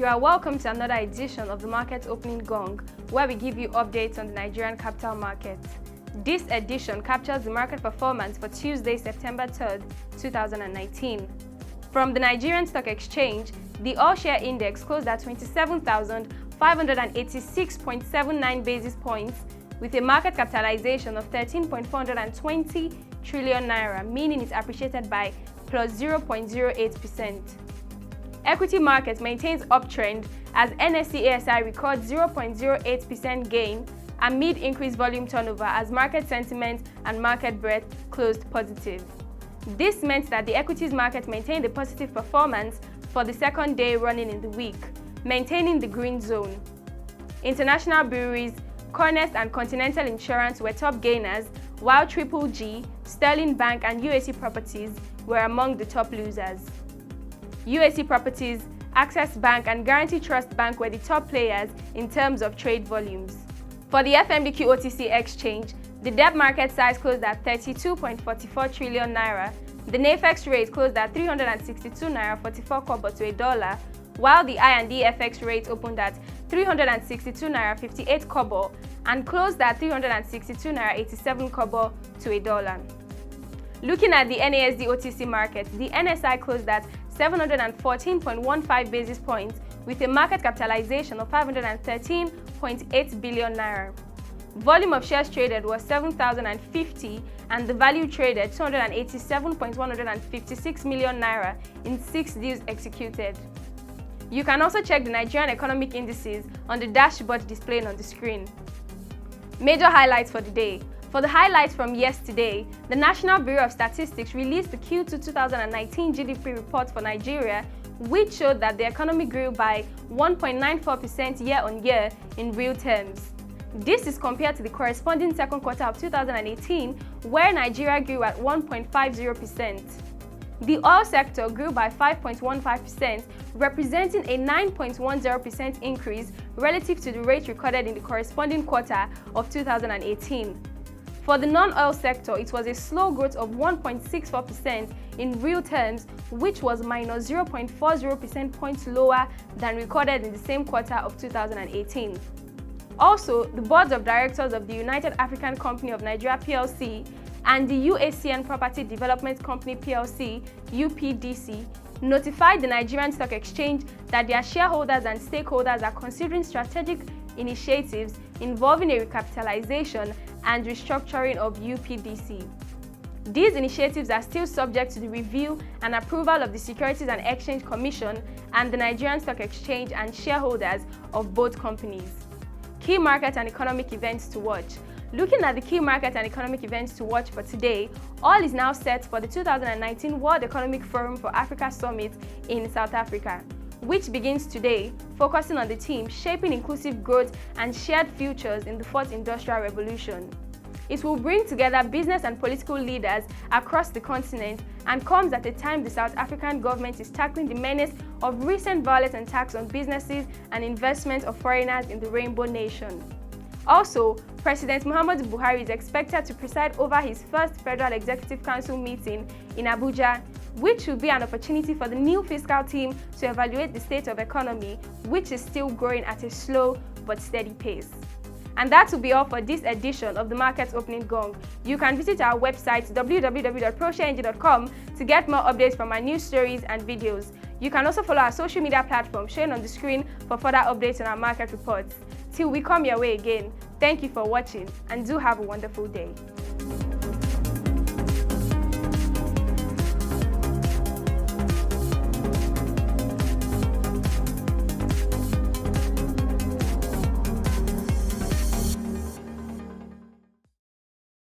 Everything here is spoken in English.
You are welcome to another edition of the Market Opening Gong, where we give you updates on the Nigerian capital market. This edition captures the market performance for Tuesday, September 3rd, 2019. From the Nigerian Stock Exchange, the all-share index closed at 27,586.79 basis points with a market capitalization of 13.420 trillion naira, meaning it appreciated by plus 0.08%. Equity market maintains uptrend as NSE-ASI records 0.08% gain amid increased volume turnover as market sentiment and market breadth closed positive. This meant that the equities market maintained a positive performance for the second day running in the week, maintaining the green zone. International breweries, Cornest and Continental Insurance were top gainers, while Triple G, Sterling Bank and UAC Properties were among the top losers. UAC Properties, Access Bank and Guarantee Trust Bank were the top players in terms of trade volumes. For the FMDQ OTC exchange, the debt market size closed at 32.44 trillion naira, the NAFEX rate closed at 362 naira 44 kobo to a dollar, while the I&D FX rate opened at 362 naira 58 kobo and closed at 362 naira 87 kobo to a dollar. Looking at the NASD OTC market, the NSI closed at 714.15 basis points with a market capitalization of 513.8 billion naira. Volume of shares traded was 7,050 and the value traded 287.156 million naira in 6 deals executed. You can also check the Nigerian economic indices on the dashboard displayed on the screen. Major highlights for the day. For the highlights from yesterday, the National Bureau of Statistics released the Q2 2019 GDP report for Nigeria, which showed that the economy grew by 1.94% year-on-year in real terms. This is compared to the corresponding second quarter of 2018, where Nigeria grew at 1.50%. The oil sector grew by 5.15%, representing a 9.10% increase relative to the rate recorded in the corresponding quarter of 2018. For the non-oil sector, it was a slow growth of 1.64% in real terms, which was minus 0.40 percentage points lower than recorded in the same quarter of 2018. Also, the boards of directors of the United African Company of Nigeria PLC and the UACN Property Development Company PLC (UPDC) notified the Nigerian Stock Exchange that their shareholders and stakeholders are considering strategic initiatives involving a recapitalization and restructuring of UPDC. These initiatives are still subject to the review and approval of the Securities and Exchange Commission and the Nigerian Stock Exchange and shareholders of both companies. Key market and economic events to watch. Looking at the key market and economic events to watch for today, all is now set for the 2019 World Economic Forum for Africa Summit in South Africa, which begins today, focusing on the theme Shaping Inclusive Growth and Shared Futures in the Fourth Industrial Revolution. It will bring together business and political leaders across the continent and comes at a time the South African government is tackling the menace of recent violent attacks on businesses and investment of foreigners in the Rainbow Nation. Also, President Muhammadu Buhari is expected to preside over his first Federal Executive Council meeting in Abuja, which will be an opportunity for the new fiscal team to evaluate the state of economy, which is still growing at a slow but steady pace. And that will be all for this edition of the Market Opening Gong. You can visit our website www.proshareng.com to get more updates from our news stories and videos. You can also follow our social media platform shown on the screen for further updates on our market reports. Till we come your way again, thank you for watching and do have a wonderful day.